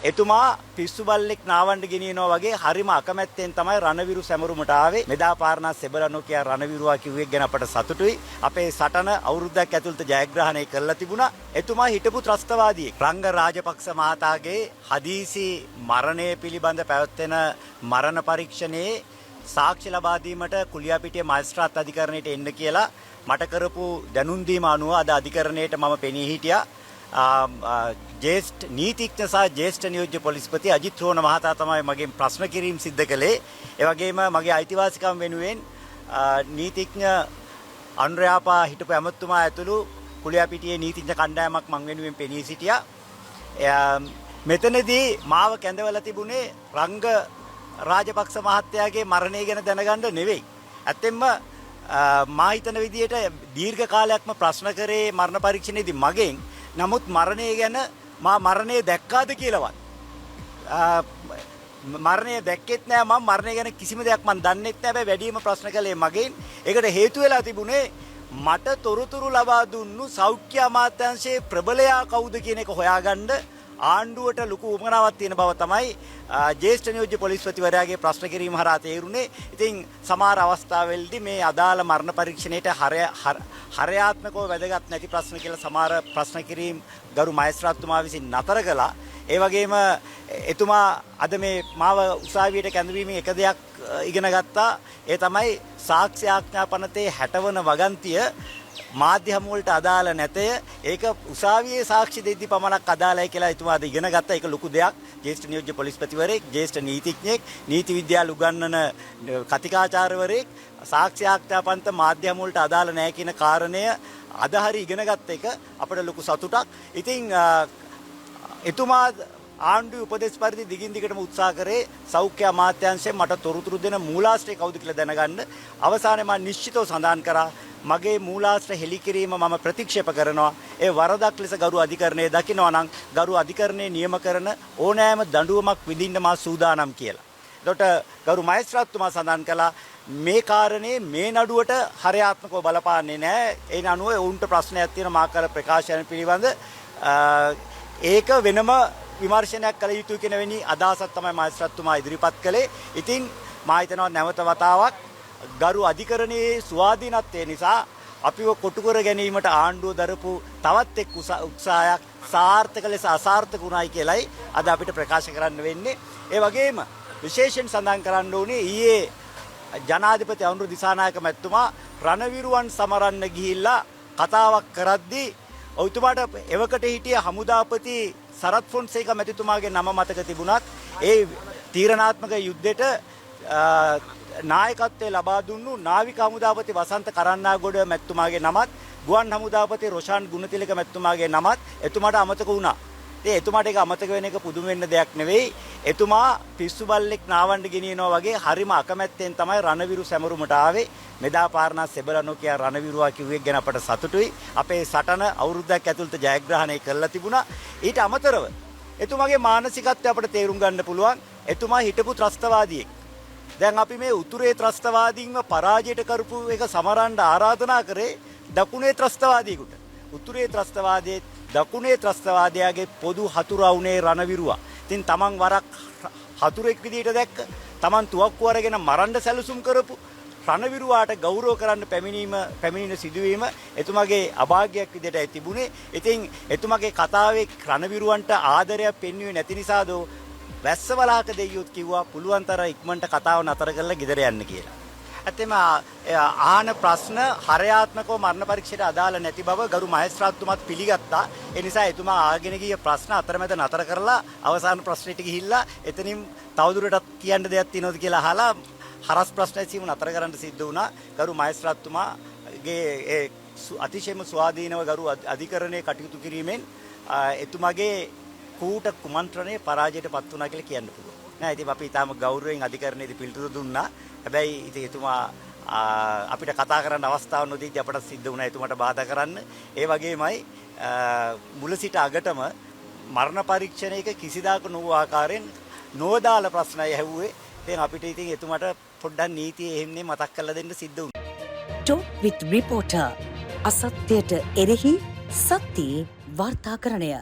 එතුමා පිස්සු බල්ලෙක් නාවන්න ගෙනියනවා වගේ හරිම අකමැත්තෙන් තමයි රණවිරු සැමරුමට ආවේ. මෙදා පාරණස් සෙබළ නොකිය රණවිරුවා කිව්වෙක් ගැන අපට සතුටුයි. අපේ සටන අවුරුද්දක් ඇතුළත ජයග්‍රහණය කරලා තිබුණා. එතුමා හිටපු ත්‍රස්තවාදියෙක්. රංග රාජපක්ෂ මහතාගේ හදීසි මරණය පිළිබඳ පැවැත්වෙන මරණ පරීක්ෂණයේ සාක්ෂි ලබා දීමට කුලියාපිටිය මජිස්ත්‍රාත් අධිකරණයට එන්න කියලා මට කරපු දැනුම් දීම අනුව අද අධිකරණයට මම පෙනී හිටියා. ජ්‍යෙෂ්ඨ නීතිඥ සහ ජ්‍යෙෂ්ඨ නියෝජ්‍ය පොලිස්පති අජිත් රෝණ මහතා තමයි මගෙන් ප්‍රශ්න කිරීම සිද්ධ කළේ. ඒ වගේම මගේ අයිතිවාසිකම් වෙනුවෙන් නීතිඥ අනුරාපා හිටපු ඇමතුමා ඇතුළු කුලියාපිටියේ නීතිඥ කණ්ඩායමක් මං වෙනුවෙන් පෙනී සිටියා. මෙතනදී මාව කැඳවලා තිබුණේ රංග රාජපක්ෂ මහත්තයාගේ මරණය ගැන දැනගන්න නෙවෙයි. ඇත්තෙන්ම මා හිතන විදිහට දීර්ඝ කාලයක්ම ප්‍රශ්න කරේ මරණ පරීක්ෂණයේදී මගෙන්. නමුත් මරණය ගැන මා මරණය දැක්කාද කියලාවත් මරණය දැක්කෙත් නෑ. මම මරණය ගැන කිසිම දෙයක් මම දන්නෙත් නෑ. හැබැයි වැඩිම ප්‍රශ්න කළේ මගෙන්. ඒකට හේතු වෙලා තිබුණේ මට තොරතුරු ලබා දුන්නු සෞඛ්‍ය අමාත්‍යාංශයේ ප්‍රබලයා කවුද කියන එක හොයාගන්න ආණ්ඩුවට ලොකු උවමනාවක් තියෙන බව තමයි ජ්‍යෙෂ්ඨ නියෝජ්‍ය පොලිස්පතිවරයාගේ ප්‍රශ්න කිරීම හරහා තේරුනේ. ඉතින් සමහර අවස්ථාවලදී මේ අදාළ මරණ පරීක්ෂණයට හරයාත්මකව වැදගත් නැති ප්‍රශ්න කියලා සමහර ප්‍රශ්න කිරීම ගරු මහේස්ත්‍රාත්තුමා විසින් නතර කළා. ඒ වගේම එතුමා අද මේ මාව උසාවියට කැඳවීමේ එක දෙයක් ඉගෙන ගත්තා. ඒ තමයි සාක්ෂි ආඥා පනතේ 60 වන වගන්තිය මාධ්‍ය හමු වලට අදාළ නැතය. ඒක උසාවියේ සාක්ෂි දෙද්දි පමණක් අදාළයි කියලා එතුමා අද ඉගෙන ගත්තා. ඒක ලොකු දෙයක්. ජ්‍යෙෂ්ඨ නියෝජ්‍ය පොලිස්පතිවරයෙක්, ජ්‍යෙෂ්ඨ නීතිඥයෙක්, නීති විද්‍යාල උගන්වන කතිකාචාර්යවරයෙක් සාක්ෂි ආඥා පනත මාධ්‍ය හමු වලට අදාළ නැහැ කියන කාරණය අද හරි ඉගෙන ගත්ත එක අපිට ලොකු සතුටක්. ඉතින් එතුමා ආණ්ඩුවේ උපදේශ පරිදි දිගින් දිගටම උත්සාහ කරේ සෞඛ්‍ය අමාත්‍යාංශයෙන් මට තොරතුරු දෙන මූලාශ්‍රය කවුද කියලා දැනගන්න. අවසානයේ මම නිශ්චිතව සඳහන් කරා මගේ මූලාශ්‍ර හෙළි කිරීම මම ප්‍රතික්ෂේප කරනවා. ඒ වරදක් ලෙස ගරු අධිකරණය දකිනවා නම් ගරු අධිකරණයේ නියම කරන ඕනෑම දඬුවමක් විඳින්න මා සූදානම් කියලා. එතකොට ගරු මහේස්ත්‍රාත්තුමා සඳහන් කළා මේ කාරණේ මේ නඩුවට හරයාත්මකව බලපාන්නේ නැහැ. ඒ අනුව ඔවුන්ට ප්‍රශ්නයක් තියෙන මා කළ ප්‍රකාශන පිළිබඳ ඒක වෙනම විමර්ශනයක් කළ යුතු කියන වෙනි අදහසක් තමයි මහේස්ත්‍රාත්තුමා ඉදිරිපත් කළේ. ඉතින් මා හිතනවා නැවත වතාවක් ගරු අධිකරණයේ ස්වාධීනත්වය නිසා අපිව කොටු කර ගැනීමට ආණ්ඩුව දරපු තවත් එක් උත්සාහයක් සාර්ථක ලෙස අසාර්ථක වුණායි කියලයි අද අපිට ප්‍රකාශ කරන්න වෙන්නේ. ඒ වගේම විශේෂයෙන් සඳහන් කරන්න ඕනේ ඊයේ ජනාධිපති අනුර දිසානායක මැතිතුමා රණවිරුවන් සමරන්න ගිහිල්ලා කතාවක් කරද්දී ඔව්තුමාට එවකට හිටිය හමුදාපති සරත් ෆොන්සේකා මැතිතුමාගේ නම මතක තිබුණත් ඒ තීරණාත්මක යුද්ධෙට නායකත්වයේ ලබා දුන්නු නාවික හමුදාපති වසන්ත කරන්නාගොඩ මැතිතුමාගේ නමත් ගුවන් හමුදාපති රොෂාන් ගුණතිලක මැතිතුමාගේ නමත් එතුමාට අමතක වුණා. ඉතින් එතුමාට ඒක අමතක වෙන එක පුදුම වෙන්න දෙයක් නෙවෙයි. එතුමා පිස්සු බල්ලෙක් නාවන්න ගෙනියනවා වගේ හරිම අකමැත්තෙන් තමයි රණවිරු සැමරුමට ආවේ. මෙදා පාරණස් සෙබළ නොකිය රණවිරුවා කිව්වෙක් ගැන අපට සතුටුයි. අපේ සටන අවුරුද්දක් ඇතුළත ජයග්‍රහණය කරලා තිබුණා. ඊට අමතරව එතුමාගේ මානසිකත්වය අපට තේරුම් ගන්න පුළුවන්. එතුමා හිටපු ත්‍රස්තවාදියෙක්. දැන් අපි මේ උතුරේ ත්‍රස්තවාදීන්ව පරාජයට කරපු එක සමරන්න ආරාධනා කරේ දකුණේ ත්‍රස්තවාදියෙකුට. උතුරේ ත්‍රස්තවාදයේ දකුණේ ත්‍රස්තවාදයාගේ පොදු හතුරා වුණේ රණවිරුවා. ඉතින් තමන් වරක් හතුරෙක් විදියට දැක්ක, තමන් තුවක්කු අරගෙන මරන්න සැලසුම් කරපු රණවිරුවාට ගෞරව කරන්න පැමිණීම සිදුවීම එතුමාගේ අභාග්‍යයක් විදියටයි තිබුණේ. ඉතින් එතුමාගේ කතාවේ රණවිරුවන්ට ආදරයක් පෙන්වුවේ නැති නිසාද වැස්ස වලාක දෙයියොත් කිව්වා පුළුවන් තරම් ඉක්මනට කතාව නතර කරලා ගෙදර යන්න කියලා. ඇත්තම ආහන ප්‍රශ්න හරයාත්මකව මරණ පරීක්ෂයට අදාළ නැති බව ගරු මහේස්ත්‍රාත්තුමාත් පිළිගත්තා. ඒ නිසා එතුමා ආගෙන ගිය ප්‍රශ්න අතරමැද නතර කරලා අවසාන ප්‍රශ්නෙට ගිහිල්ලා එතනින් තවදුරටත් කියන්න දෙයක් තියෙනවද කියලා අහලා හරස් ප්‍රශ්න ඇසීම නතර කරන්න සිද්ධ වුණා. ගරු මහේස්ත්‍රාත්තුමාගේ ඒ අතිශයම ස්වාධීනව ගරු අධිකරණයේ කටයුතු කිරීමෙන් එතුමාගේ කූට කුමන්ත්‍රණය පරාජයට පත් වුණා කියලා කියන්න පුළුවන්. නෑ ඉතින් අපි ඊටාම ගෞරවයෙන් අධිකරණයේදී පිළිතුරු දුන්නා. හැබැයි ඉතින් එතුමා අපිට කතා කරන්න අවස්ථාවක් නොදීදී අපට සිද්ධ වුණා එතුමාට බාධා කරන්න. ඒ වගේමයි මුල සිට අගටම මරණ පරීක්ෂණයක කිසිදාක නොවූ ආකාරයෙන් නොදාල ප්‍රශ්නය ඇහුවේ. දැන් අපිට ඉතින් එතුමාට පොඩ්ඩක් නීතිය එහෙම්නේ මතක් කරලා දෙන්න සිද්ධ වුණා. Talk with reporter අසත්‍යයට එරෙහි සත්‍ය වාර්තාකරණය